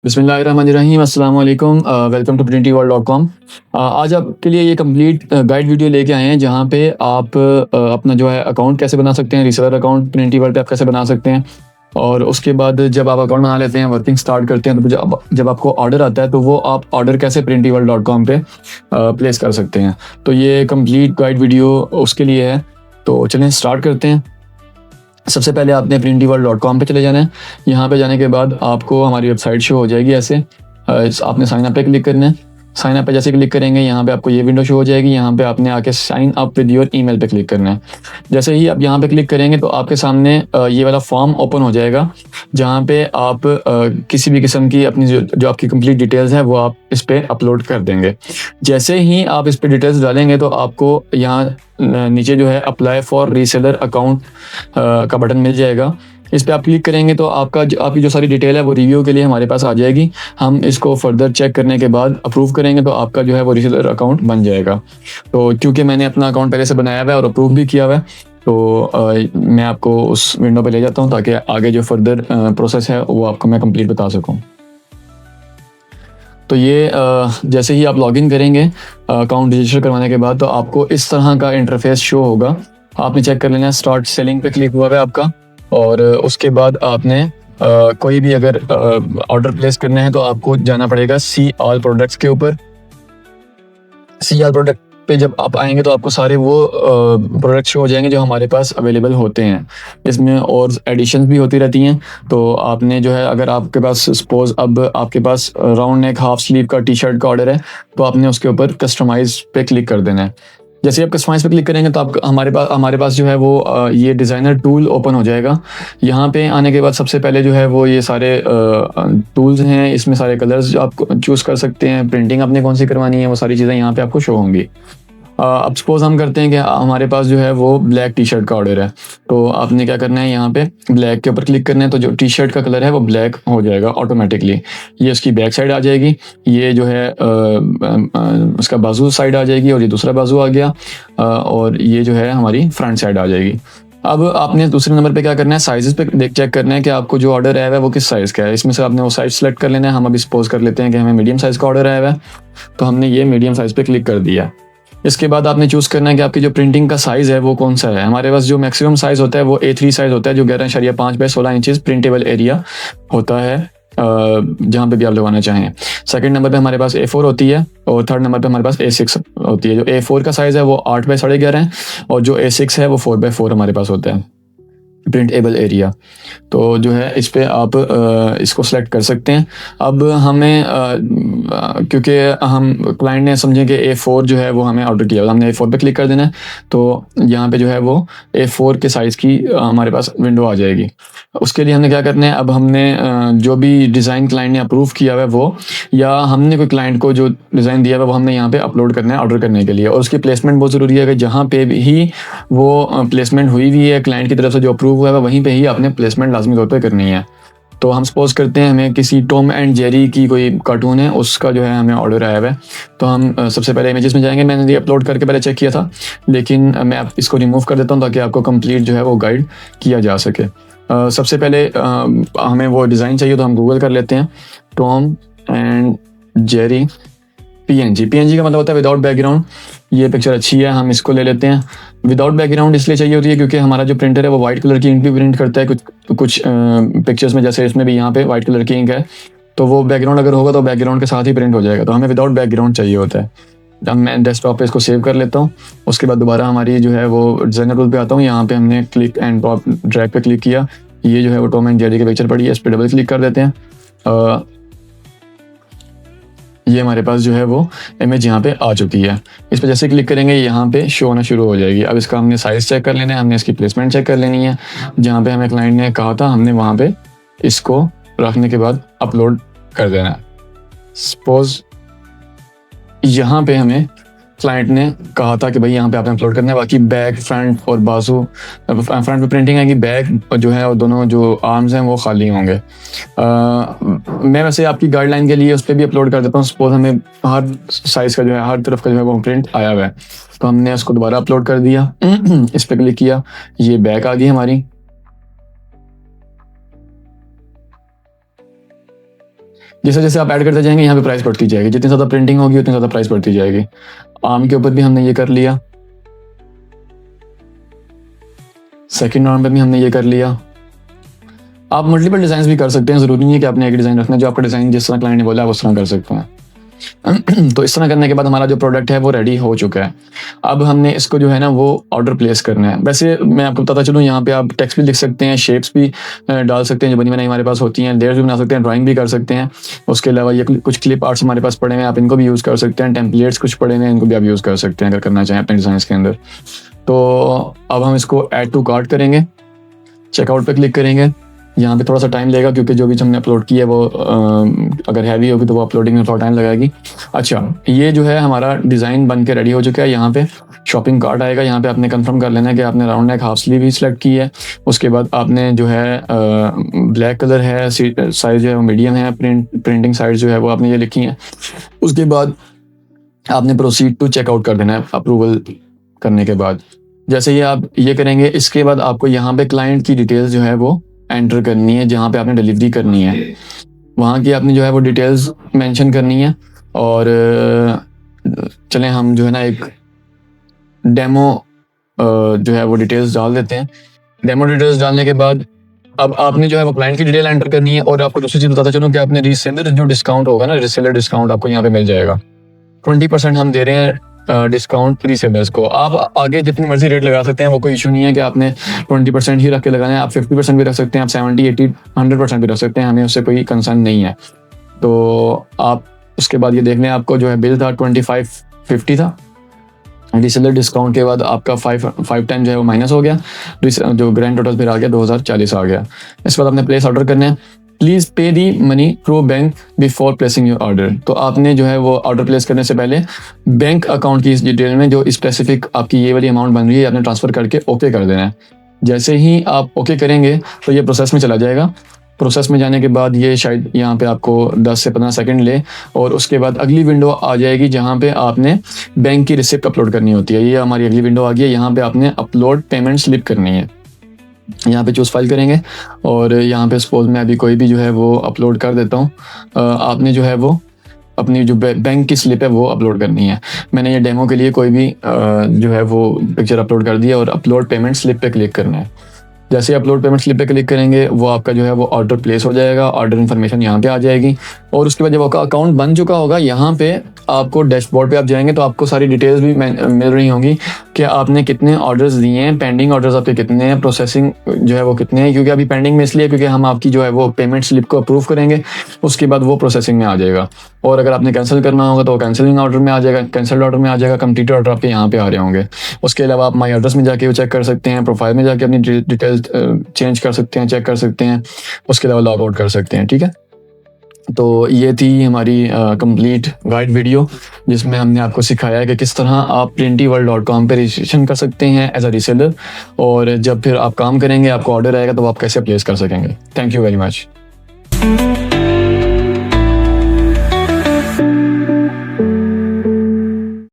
बिस्मिल्लाहिर्रहमानिर्रहीम अस्सलाम वालेकुम। Welcome to Printyworld dot com. आज आपके लिए ये कंप्लीट गाइड वीडियो लेके आए हैं जहाँ पे आप अपना जो है अकाउंट कैसे बना सकते हैं, रीसेलर अकाउंट प्रिंटीवर्ल्ड पे आप कैसे बना सकते हैं। और उसके बाद जब आप अकाउंट बना लेते हैं, वर्किंग स्टार्ट करते हैं, तो जब आपको ऑर्डर आता है तो वो आप ऑर्डर कैसे प्रिंटीवर्ल्ड.com पे प्लेस कर सकते हैं। तो ये कंप्लीट गाइड वीडियो उसके लिए है। तो चलें स्टार्ट करते हैं। सबसे पहले आपने प्रिंटीवर्ल्ड.com पे चले जाना है। यहाँ पे जाने के बाद आपको हमारी वेबसाइट शो हो जाएगी ऐसे। आपने साइन अप पे क्लिक करना है। साइन अप पे जैसे क्लिक करेंगे यहाँ पे आपको ये विंडो शो हो जाएगी। यहाँ पे आपने आके sign up with your email पे क्लिक करना है। जैसे ही आप यहाँ पे क्लिक करेंगे तो आपके सामने ये वाला फॉर्म ओपन हो जाएगा जहाँ पे आप किसी भी किस्म की अपनी जो आपकी कंप्लीट डिटेल्स हैं वो आप इस पर अपलोड कर देंगे। जैसे ही आप इस पर डिटेल्स डालेंगे तो आपको यहाँ नीचे जो है अप्लाई फॉर रीसेलर अकाउंट का बटन मिल जाएगा। इस पर आप क्लिक करेंगे तो आपकी जो सारी डिटेल है वो रिव्यू के लिए हमारे पास आ जाएगी। हम इसको फर्दर चेक करने के बाद अप्रूव करेंगे तो आपका जो है वो रीसेलर अकाउंट बन जाएगा। तो क्योंकि मैंने अपना अकाउंट पहले से बनाया हुआ है और अप्रूव भी किया हुआ है तो मैं आपको उस विंडो पे ले जाता हूँ ताकि आगे जो फर्दर प्रोसेस है वो आपको मैं कंप्लीट बता सकूँ। तो ये जैसे ही आप लॉगिन करेंगे अकाउंट रजिस्टर करवाने के बाद तो आपको इस तरह का इंटरफेस शो होगा। आपने चेक कर लेना है, स्टार्ट सेलिंग पे क्लिक हुआ है आपका। और उसके बाद आपने कोई भी अगर ऑर्डर प्लेस करना है तो आपको जाना पड़ेगा सी ऑल प्रोडक्ट्स के ऊपर। सी ऑल प्रोडक्ट पे जब आप आएंगे तो आपको सारे वो प्रोडक्ट शो हो जाएंगे जो हमारे पास अवेलेबल होते हैं। इसमें और एडिशंस भी होती रहती हैं। तो आपने जो है अगर आपके पास सपोज अब आपके पास राउंड नेक हाफ स्लीव का टी शर्ट का ऑर्डर है तो आपने उसके ऊपर कस्टमाइज पे क्लिक कर देना है। जैसे आप कस्टमाइज पे क्लिक करेंगे तो आप हमारे पास जो है वो ये डिज़ाइनर टूल ओपन हो जाएगा। यहाँ पे आने के बाद सबसे पहले जो है वो ये सारे टूल्स हैं, इसमें सारे कलर्स आप चूज़ कर सकते हैं। प्रिंटिंग आपने कौन सी करवानी है वो सारी चीज़ें यहाँ पे आपको शो होंगी। अब सपोज हम करते हैं कि हमारे पास जो है वो ब्लैक टी शर्ट का ऑर्डर है तो आपने क्या करना है, यहाँ पे ब्लैक के ऊपर क्लिक करना है तो जो टी शर्ट का कलर है वो ब्लैक हो जाएगा ऑटोमेटिकली। ये उसकी बैक साइड आ जाएगी, ये जो है उसका बाजू साइड आ जाएगी और ये दूसरा बाजू आ गया और ये जो है हमारी फ्रंट साइड आ जाएगी। अब आपने दूसरे नंबर पे क्या करना है, साइजेस पे चेक करना है कि आपको जो ऑर्डर आया हुआ है वो किस साइज़ का है। इसमें से आपने वो साइज सेलेक्ट कर लेना है। हम अभी सपोज कर लेते हैं कि हमें मीडियम साइज़ का ऑर्डर आया हुआ है तो हमने ये मीडियम साइज़ पे क्लिक कर दिया। इसके बाद आपने चूज़ करना है कि आपकी जो प्रिंटिंग का साइज़ है वो कौन सा है। हमारे पास जो मैक्सिमम साइज़ होता है वो A3 साइज़ होता है जो 11.5 बाई 16 इंचज़ प्रिंटेबल एरिया होता है जहाँ पे भी आप लगवाना चाहें। सेकंड नंबर पे हमारे पास A4 होती है और थर्ड नंबर पे हमारे पास A6 होती है। जो A4 का साइज़ है वो 8 बाई 11.5 है और जो A6 है वो 4 बाई 4 हमारे पास होता है प्रिंटेबल एरिया। तो जो है इस पे आप इसको सेलेक्ट कर सकते हैं। अब हमें क्योंकि हम क्लाइंट ने समझे कि A4 जो है वो हमें ऑर्डर किया, हमने A4 पे क्लिक कर देना है तो यहाँ पे जो है वो A4 के साइज़ की हमारे पास विंडो आ जाएगी। उसके लिए हमने क्या करना है, अब हमने जो भी डिज़ाइन क्लाइंट ने अप्रूव किया हुआ है वो, या हमने कोई क्लाइंट को जो डिज़ाइन दिया हुआ है वो हमने यहाँ पे अपलोड करना है ऑर्डर करने के लिए। और उसकी प्लेसमेंट बहुत ज़रूरी है कि जहाँ पे भी वो प्लेसमेंट हुई हुई है क्लाइंट की तरफ से जो अप्रूव हुआ है वहीं पे ही आपने प्लेसमेंट लाजमी तौर पे करनी है। तो हम सपोज करते हैं हमें किसी टॉम एंड जेरी की कोई कार्टून है उसका जो है हमें ऑर्डर आया हुआ है तो हम सबसे पहले इमेजेस में जाएंगे। मैंने ये अपलोड करके पहले चेक किया था लेकिन मैं अब इसको रिमूव कर देता हूँ ताकि आपको कंप्लीट जो है वो गाइड किया जा सके। सबसे पहले हमें वो डिज़ाइन चाहिए तो हम गूगल कर लेते हैं टॉम एंड जेरी PNG का मतलब होता है विदाउट बैकग्राउंड। ये पिक्चर अच्छी है, हम इसको ले लेते हैं। विदाउट बैकग्राउंड इसलिए चाहिए होती है क्योंकि हमारा जो प्रिंटर है वो वाइट कलर की इंक भी प्रिंट करता है कुछ पिक्चर्स में, जैसे इसमें भी यहाँ पे वाइट कलर की इंक है तो वो बैकग्राउंड अगर होगा तो बैकग्राउंड के साथ ही प्रिंट हो जाएगा। तो हमें विदाउट बैकग्राउंड चाहिए होता है। अब मैं डेस्कटॉप पे इसको सेव कर लेता हूँ। उसके बाद दोबारा हमारी जो है वो डिज़ाइनर टूल पे आता हूँ। यहाँ पे हमने क्लिक एंड ड्रॉप ड्रैग पे क्लिक किया, ये जो है वो टॉम एंड जेरी की पिक्चर पड़ी है, इस पर डबल क्लिक कर देते हैं। ये हमारे पास जो है वो इमेज यहाँ पे आ चुकी है। इस पर जैसे क्लिक करेंगे यहाँ पे शो होना शुरू हो जाएगी। अब इसका हमने साइज़ चेक कर लेना है, हमने इसकी प्लेसमेंट चेक कर लेनी है। जहाँ पे हमें क्लाइंट ने कहा था हमने वहाँ पे इसको रखने के बाद अपलोड कर देना है। सपोज यहाँ पे हमें क्लाइंट ने कहा था कि भाई यहाँ पे आपने अपलोड करना है। बाकी बैक, फ्रंट और बाजू, फ्रंट पे प्रिंटिंग आएगी, बैक जो है और दोनों जो आर्म्स हैं वो खाली होंगे। मैं वैसे आपकी गाइडलाइन के लिए उस पर भी अपलोड कर देता हूँ। सपोज हमें हर साइज़ का जो है हर तरफ का जो है वो प्रिंट आया हुआ है तो हमने उसको दोबारा अपलोड कर दिया। इस पर क्लिक किया, ये बैक आ गई हमारी। जैसे जैसे आप ऐड करते जाएंगे यहाँ पे प्राइस बढ़ती जाएगी, जितनी ज़्यादा प्रिंटिंग होगी उतनी ज़्यादा प्राइस बढ़ती जाएगी। आर्म के ऊपर भी हमने ये कर लिया, सेकंड आर्म पे भी हमने ये कर लिया। आप मल्टीपल डिज़ाइन भी कर सकते हैं, ज़रूरी नहीं है कि आपने एक डिज़ाइन रखना है, जो आपका डिज़ाइन जिस तरह क्लाइंट ने बोला आप उस तरह कर सकते हैं। तो इस तरह करने के बाद हमारा जो प्रोडक्ट है वो रेडी हो चुका है। अब हमने इसको जो है ना वो ऑर्डर प्लेस करना है। वैसे मैं आपको बताता चलूँ, यहाँ पे आप टेक्स्ट भी लिख सकते हैं, शेप्स भी डाल सकते हैं जो बनी बनाई हमारे पास होती हैं, लेयर्स भी बना सकते हैं, ड्राइंग भी कर सकते हैं। उसके अलावा ये कुछ क्लिप आर्ट्स हमारे पास पड़े हुए हैं, आप इनको भी यूज़ कर सकते हैं। टेम्पलेट्स कुछ पड़े हुए हैं, इनको भी आप यूज़ कर सकते हैं अगर करना चाहें अपने डिज़ाइन के अंदर। तो अब हम इसको ऐड टू कार्ट करेंगे, चेकआउट पे क्लिक करेंगे। यहाँ पे थोड़ा सा टाइम लगेगा क्योंकि जो भी हमने अपलोड किया है वो अगर हैवी होगी तो वो अपलोडिंग में थोड़ा टाइम लगाएगी। अच्छा, ये जो है हमारा डिज़ाइन बन के रेडी हो चुका है। यहाँ पे शॉपिंग कार्ट आएगा, यहाँ पे आपने कंफर्म कर लेना है कि आपने राउंड नेक हाफ स्लीव ही सिलेक्ट की है। उसके बाद आपने जो है ब्लैक कलर है, साइज़ जो है वो मीडियम है, प्रिंटिंग साइज जो है वो आपने ये लिखी है। उसके बाद आपने प्रोसीड टू चेकआउट कर देना है अप्रूवल करने के बाद। जैसे ही आप ये करेंगे, इसके बाद आपको यहाँ पे क्लाइंट की डिटेल्स जो है वो एंटर करनी है, जहाँ पे आपने डिलीवरी करनी है वहाँ की आपने जो है वो डिटेल्स मेंशन करनी है। और चलें हम जो है ना एक डेमो जो है वो डिटेल्स डाल देते हैं। डेमो डिटेल्स डालने के बाद अब आपने जो है वो क्लाइंट की डिटेल एंटर करनी है। और आपको दूसरी चीज़ बताता चलूँ कि आपने रीसेलर जो डिस्काउंट होगा ना, रीसेलर डिस्काउंट आपको यहाँ पे मिल जाएगा। 20% हम दे रहे हैं डिस्काउंट रीसेलर्स को। आप आगे जितनी मर्जी रेट लगा सकते हैं, वो कोई इशू नहीं है कि आपने 20% ही रख के लगाना है। आप 50% भी रख सकते हैं, आप 70, 80, 100% भी रख सकते हैं, हमें उससे कोई कंसर्न नहीं है। तो आप उसके बाद ये देख लें, आपको जो है बिल था 2550 था, रीसेलर डिस्काउंट के बाद आपका 5 टाइम जो है वो माइनस हो गया, जो ग्रैंड टोटल फिर आ गया 2040 आ गया। इसके बाद आपने प्लेस ऑर्डर करना है। प्लीज़ पे the money through bank before placing your order. तो आपने जो है वो ऑर्डर प्लेस करने से पहले बैंक अकाउंट की इस डिटेल में जो स्पेसिफिक आपकी ये वाली अमाउंट बन रही है आपने ट्रांसफ़र करके ओके कर देना है। जैसे ही आप ओके करेंगे तो ये प्रोसेस में चला जाएगा। प्रोसेस में जाने के बाद ये शायद यहाँ पे आपको 10 से 15 सेकंड ले, और उसके बाद अगली विंडो आ जाएगी जहाँ पे आपने बैंक की रिसिप्ट अपलोड करनी होती है। ये हमारी अगली विंडो आ गई है। यहाँ पे आपने अपलोड पेमेंट स्लिप करनी है। यहाँ पे चूज़ फाइल करेंगे और यहाँ पे सपोज मैं अभी कोई भी जो है वो अपलोड कर देता हूँ। आपने जो है वो अपनी जो बैंक की स्लिप है वो अपलोड करनी है। मैंने ये डेमो के लिए कोई भी जो है वो पिक्चर अपलोड कर दिया और अपलोड पेमेंट स्लिप पे क्लिक करना है। जैसे अपलोड पेमेंट स्लिप पे क्लिक करेंगे वो आपका जो है वो ऑर्डर प्लेस हो जाएगा, ऑर्डर इन्फॉर्मेशन यहाँ पे आ जाएगी। और उसके बाद जब आपका अकाउंट बन चुका होगा, यहाँ पे आपको डैशबोर्ड पे आप जाएंगे तो आपको सारी डिटेल्स भी मिल रही होंगी कि आपने कितने ऑर्डर्स दिए हैं, पेंडिंग ऑर्डर्स आपके कितने हैं, प्रोसेसिंग जो है वो कितने हैं। क्योंकि अभी पेंडिंग में इसलिए क्योंकि हम आपकी जो है वो पेमेंट स्लिप को अप्रूव करेंगे, उसके बाद वो प्रोसेसिंग में आ जाएगा। और अगर आपने कैंसिल करना होगा तो कैंसिलिंग ऑर्डर में आ जाएगा, कैंसिल्ड ऑर्डर में आ जाएगा, कंप्लीटेड ऑर्डर आपके यहाँ पे आ रहे होंगे। उसके अलावा आप माई ऑर्डर्स में जाके वो चेक कर सकते हैं, प्रोफाइल में जाके अपनी डिटेल्स चेंज कर सकते हैं, चेक कर सकते हैं। उसके अलावा लॉग आउट कर सकते हैं। ठीक है, तो ये थी हमारी कंप्लीट गाइड वीडियो जिसमें हमने आपको सिखाया है कि किस तरह आप printyworld.com पे रजिस्ट्रेशन कर सकते हैं एज अ रीसेलर, और जब फिर आप काम करेंगे आपको ऑर्डर आएगा तो आप कैसे प्लेस कर सकेंगे। Thank you very much.